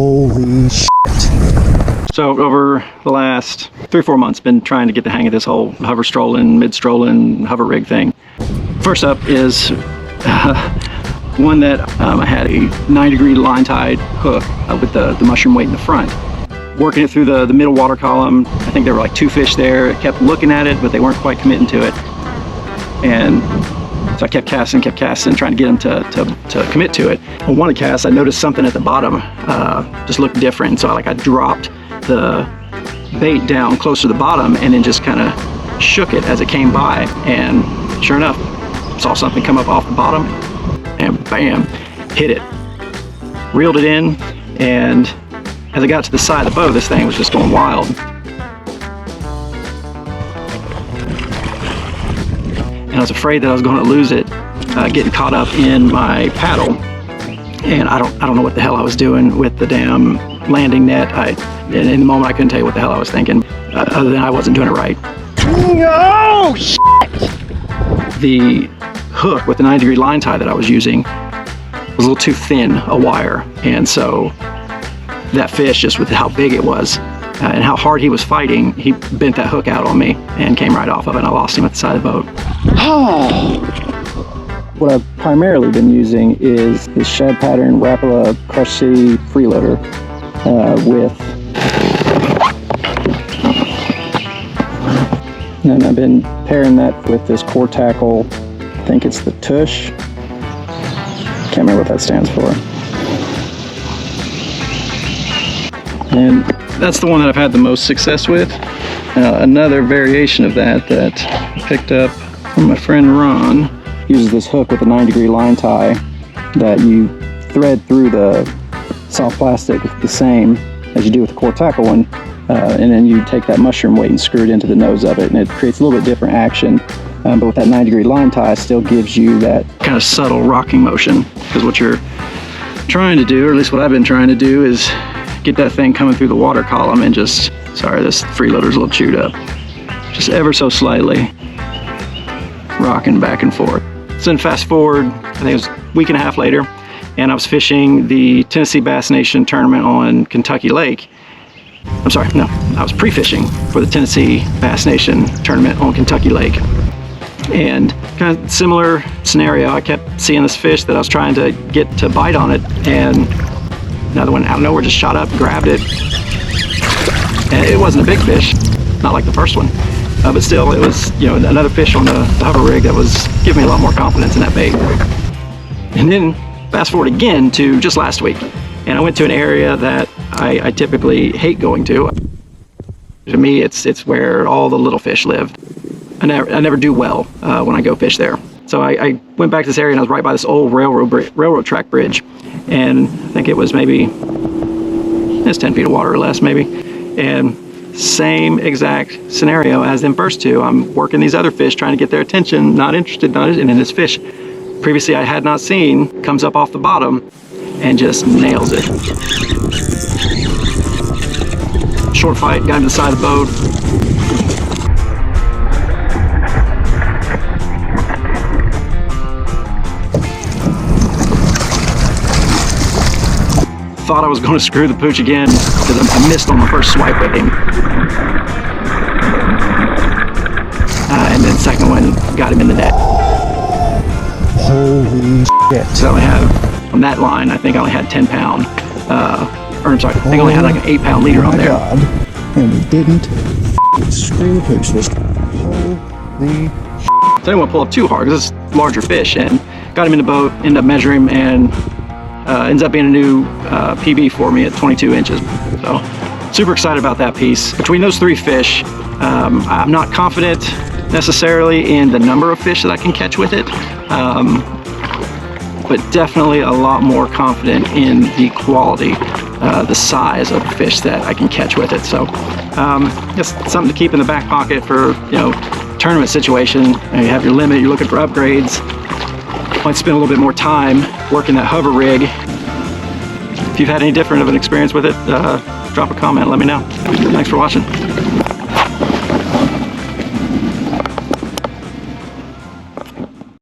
Holy shit. So over the last 3 or 4 months, been trying to get the hang of this whole hover strolling, mid strolling, hover rig thing. First up is one that I had a 9-degree line tied hook with the mushroom weight in the front. Working it through the middle water column. I think there were like 2 fish there. I kept looking at it, but they weren't quite committing to it. And so I kept casting, trying to get them to commit to it. On one cast, I noticed something at the bottom just looked different. So I dropped the bait down close to the bottom and then just kind of shook it as it came by. And sure enough, saw something come up off the bottom and bam, hit it. Reeled it in, and as I got to the side of the boat, this thing was just going wild. And I was afraid that I was going to lose it, getting caught up in my paddle. And I don't know what the hell I was doing with the damn landing net. In the moment, I couldn't tell you what the hell I was thinking, other than I wasn't doing it right. Oh shit! The hook with the 9-degree line tie that I was using was a little too thin a wire, and so that fish, just with how big it was and how hard he was fighting, he bent that hook out on me and came right off of it, and I lost him at the side of the boat. What I've primarily been using is this shad pattern Rapala Crush City freeloader and I've been pairing that with this core tackle. I think it's the Tush. Can't remember what that stands for. And that's the one that I've had the most success with. Another variation of that I picked up from my friend Ron uses this hook with a 9-degree line tie that you thread through the soft plastic the same as you do with the core tackle one, and then you take that mushroom weight and screw it into the nose of it, and it creates a little bit different action. But with that 9-degree line tie, still gives you that kind of subtle rocking motion, because what you're trying to do, or at least what I've been trying to do, is get that thing coming through the water column and just, sorry, this freeloader's a little chewed up, just ever so slightly rocking back and forth. So then fast forward, I think it was a week and a half later, and I was fishing the Tennessee Bass Nation tournament on Kentucky Lake. I'm sorry, no, I was pre-fishing for the Tennessee Bass Nation tournament on Kentucky Lake. And kind of similar scenario, I kept seeing this fish that I was trying to get to bite on it, and another one out of nowhere just shot up, grabbed it. And it wasn't a big fish, not like the first one, but still it was, you know, another fish on the hover rig that was giving me a lot more confidence in that bait. And then fast forward again to just last week, and I went to an area that I typically hate going to. To me, it's where all the little fish live. I never do well when I go fish there. So I went back to this area, and I was right by this old railroad track bridge, and I think it was maybe, it's 10 feet of water or less maybe, and same exact scenario as them first two. I'm working these other fish, trying to get their attention, not interested, and then this fish previously I had not seen comes up off the bottom and just nails it. Short fight, got him to the side of the boat. Thought I was going to screw the pooch again because I missed on the first swipe with him. And then second one got him in the net. Holy shit. So I only have, on that line, I think I only had 10 pound, or I'm sorry, I think I only had like an 8-pound leader on there. God. And we didn't screw the pooch this time. Holy shit. So I didn't want to pull up too hard because it's larger fish, and got him in the boat, ended up measuring him, and ends up being a new PB for me at 22 inches. So super excited about that piece. Between those 3 fish, I'm not confident necessarily in the number of fish that I can catch with it, but definitely a lot more confident in the quality, the size of the fish that I can catch with it. So just something to keep in the back pocket for, you know, tournament situation. You have your limit, you're looking for upgrades. Might spend a little bit more time working that hover rig. If you've had any different of an experience with it, drop a comment, let me know. Thanks for watching.